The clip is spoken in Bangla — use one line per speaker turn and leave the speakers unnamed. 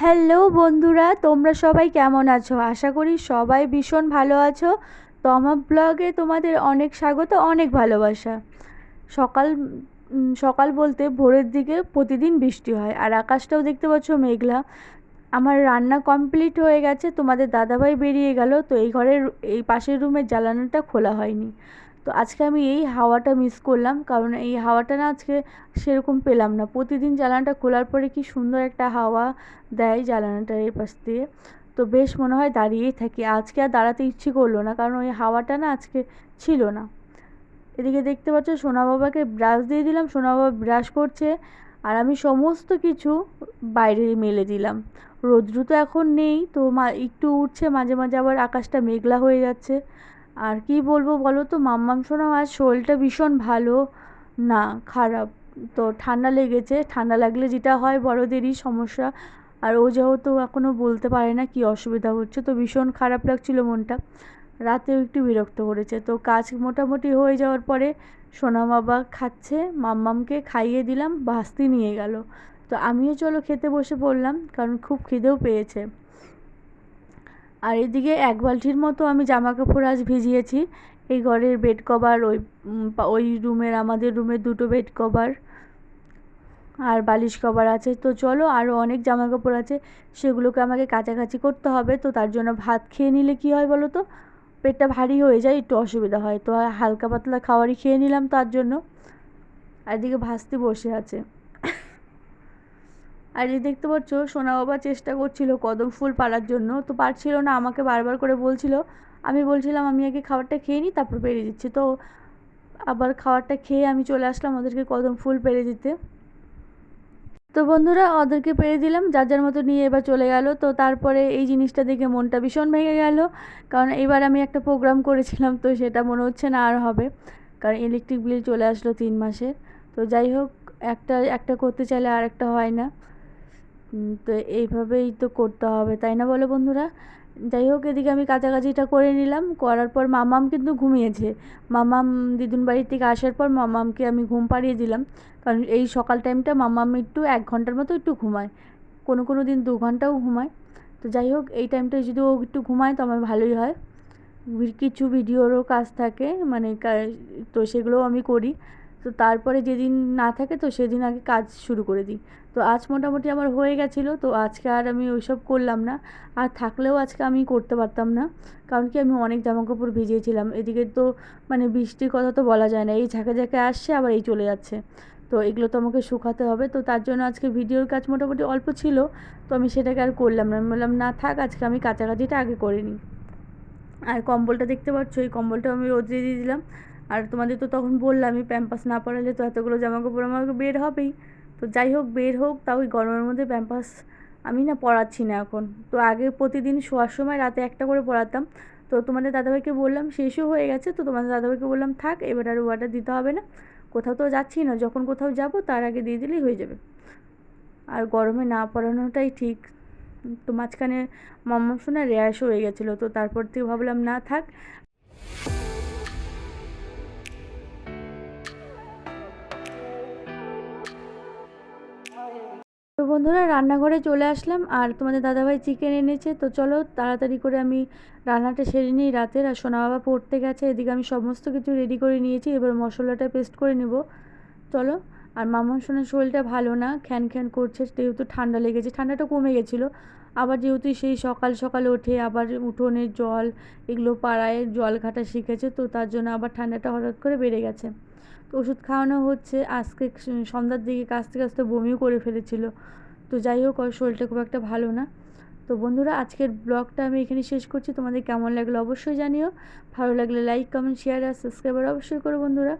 হ্যালো বন্ধুরা, তোমরা সবাই কেমন আছো? আশা করি সবাই ভীষণ ভালো আছো। তো আমার ব্লগে তোমাদের অনেক স্বাগত, অনেক ভালোবাসা। সকাল সকাল বলতে ভোরের দিকে প্রতিদিন বৃষ্টি হয়, আর আকাশটাও দেখতে পাচ্ছ মেঘলা। আমার রান্না কমপ্লিট হয়ে গেছে, তোমাদের দাদাভাই বেরিয়ে গেল, তো এই ঘরের এই পাশের রুমের জ্বালানাটা খোলা হয়নি। তো আজকে আমি এই হাওয়াটা মিস করলাম, কারণ এই হাওয়াটা না আজকে সেরকম পেলাম না। প্রতিদিন জ্বালানাটা খোলার পরে কি সুন্দর একটা হাওয়া দেয় জ্বালানাটার এই পাশ দিয়ে, তো বেশ মনে হয় দাঁড়িয়েই থাকি। আজকে আর দাঁড়াতে ইচ্ছে করলো না, কারণ ওই হাওয়াটা না আজকে ছিল না। এদিকে দেখতে পাচ্ছ সোনা বাবাকে ব্রাশ দিয়ে দিলাম, সোনা বাবা ব্রাশ করছে, আর আমি সমস্ত কিছু বাইরে মেলে দিলাম। রৌদ্র তো এখন নেই, তো একটু উঠছে, মাঝে মাঝে আবার আকাশটা মেঘলা হয়ে যাচ্ছে। আর কি বলবো বলো তো, মাম্মাম সোনা আজ শরীরটা ভীষণ ভালো না, খারাপ। তো ঠান্ডা লেগেছে, ঠান্ডা লাগলে যেটা হয় বড়দেরই সমস্যা। আর ও যেহেতু এখনও বলতে পারে না কি অসুবিধা হচ্ছে, তো ভীষণ খারাপ লাগছিল মনটা। রাতেও একটু বিরক্ত করেছে। তো কাজ মোটামুটি হয়ে যাওয়ার পরে সোনা বাবা খাচ্ছে, মাম্মামকে খাইয়ে দিলাম, ভাস্তি নিয়ে গেল। তো আমিও চলো খেতে বসে পড়লাম, কারণ খুব খিদেও পেয়েছে। আর এদিকে এক বালতির মতো আমি জামা কাপড় আজ ভিজিয়েছি। এই ঘরের বেড কভার, ওই রুমের, আমাদের রুমের দুটো বেড কভার আর বালিশ কভার আছে। তো চলো, আরও অনেক জামা কাপড় আছে, সেগুলোকে আমাকে কাচাকাচি করতে হবে। তো তার জন্য ভাত খেয়ে নিলে কি হয় বলো তো, পেটটা ভারী হয়ে যায়, একটু অসুবিধা হয়। তো হালকা পাতলা খাবারই খেয়ে নিলাম তার জন্য। আর এদিকে ভাস্তি বসে আছে। আর এই দেখতে পাচ্ছ সোনা বাবা চেষ্টা করছিল কদম ফুল পাড়ার জন্য, তো পারছিল না, আমাকে বারবার করে বলছিল। আমি বলছিলাম আমি আগে খাবারটা খেয়ে নিই, তারপর পেরে দিচ্ছি। তো আবার খাবারটা খেয়ে আমি চলে আসলাম ওদেরকে কদম ফুল পেরে দিতে। তো বন্ধুরা, ওদেরকে পেরে দিলাম, যার যার মতো নিয়ে এবার চলে গেল। তো তারপরে এই জিনিসটা দেখে মনটা ভীষণ ভেঙে গেল, কারণ এবার আমি একটা প্রোগ্রাম করেছিলাম, তো সেটা মনে হচ্ছে না আর হবে, কারণ ইলেকট্রিক বিল চলে আসলো 3 মাসের। তো যাই হোক, একটা একটা করতে চাইলে আর একটা হয় না। তো এইভাবেই তো করতে হবে, তাই না বলো বন্ধুরা? যাই হোক, এদিকে আমি কাছাকাছিটা করে নিলাম, করার পর মামাম কিন্তু ঘুমিয়েছে। মামাম দিদুন বাড়ির থেকে আসার পর মামামকে আমি ঘুম পাড়িয়ে দিলাম, কারণ এই সকাল টাইমটা মামাম একটু 1 ঘন্টার মতো একটু ঘুমায়, কোনো কোনো দিন 2 ঘন্টাও ঘুমায়। তো যাই হোক, এই টাইমটায় যদি ও একটু ঘুমায় তো আমার ভালোই হয়। কিছু ভিডিওরও কাজ থাকে, মানে তো সেগুলোও আমি করি। তো তারপরে যেদিন না থাকে তো সেদিন আগে কাজ শুরু করে দিই। তো আজ মোটামুটি আমার হয়ে গেছিলো, তো আজকে আর আমি ওইসব করলাম না। আর থাকলেও আজকে আমি করতে পারতাম না, কারণ কি আমি অনেক জামাকাপড় ভিজিয়েছিলাম। এদিকে তো মানে বৃষ্টির কথা তো বলা যায় না, এই ঝাঁকে ঝাঁকে আসছে আবার এই চলে যাচ্ছে। তো এগুলো তো আমাকে শুকাতে হবে, তো তার জন্য আজকে ভিডিওর কাজ মোটামুটি অল্প ছিল। তো আমি সেটাকে আর করলাম না, আমি বললাম না থাক, আজকে আমি কাচাকাচিটা আগে করে নিই। আর কম্বলটা দেখতে পাচ্ছ, এই কম্বলটা আমি রোদ্রে দিয়ে দিলাম। আর তোমাদের তো তখন বললাম আমি প্যাম্পাস না পরালে তো এতগুলো জামাকাপড় আমাকে বের হবেই। তো যাই হোক, বের হোক, তাও ওই গরমের মধ্যে প্যাম্পাস আমি না পরাচ্ছি না এখন। তো আগে প্রতিদিন শোয়ার সময় রাতে একটা করে পরাতাম। তো তোমাদের দাদাভাইকে বললাম শেষও হয়ে গেছে, তো তোমাদের দাদাভাইকে বললাম থাক, এবার আর ওয়াটার দিতে হবে না, কোথাও তো যাচ্ছি না, যখন কোথাও যাব তার আগে দিয়ে দিলেই হয়ে যাবে। আর গরমে না পরানোটাই ঠিক। তো মাঝখানে মাম্মাম শোনা র্যাশ হয়ে গেছিলো, তো তারপর থেকে ভাবলাম না থাক। তো বন্ধুরা, রান্নাঘরে চলে আসলাম, আর তোমাদের দাদাভাই চিকেন এনেছে। তো চলো তাড়াতাড়ি করে আমি রান্নাটা সেরে নিই রাতের। আর সোনা বাবা পড়তে গেছে, এদিকে আমি সমস্ত কিছু রেডি করে নিয়েছি, এবার মশলাটা পেস্ট করে নেব। চলো। আর মাম্মাম সোনার শরীরটা ভালো না, খ্যান খ্যান করছে, যেহেতু ঠান্ডা লেগেছে, ঠান্ডাটা কমে গেছিলো। আবার যেহেতু সেই সকাল সকাল ওঠে, আবার উঠোনের জল এগুলো পাড়ায় জল ঘাটা শিখেছে, তো তার জন্য আবার ঠান্ডাটা হঠাৎ করে বেড়ে গেছে। তো ওষুধ খাওয়ানো হচ্ছে। আজকে সন্ধ্যার দিকে কাঁচতে কাঁচতে বমিও করে ফেলেছিল। তো যাই হোক, ওর শরীরটা খুব একটা ভালো না। তো বন্ধুরা, আজকের ব্লগটা আমি এখানে শেষ করছি। তোমাদের কেমন লাগলো অবশ্যই জানিও। ভালো লাগলে লাইক, কমেন্ট, শেয়ার আর সাবস্ক্রাইবার অবশ্যই করো বন্ধুরা।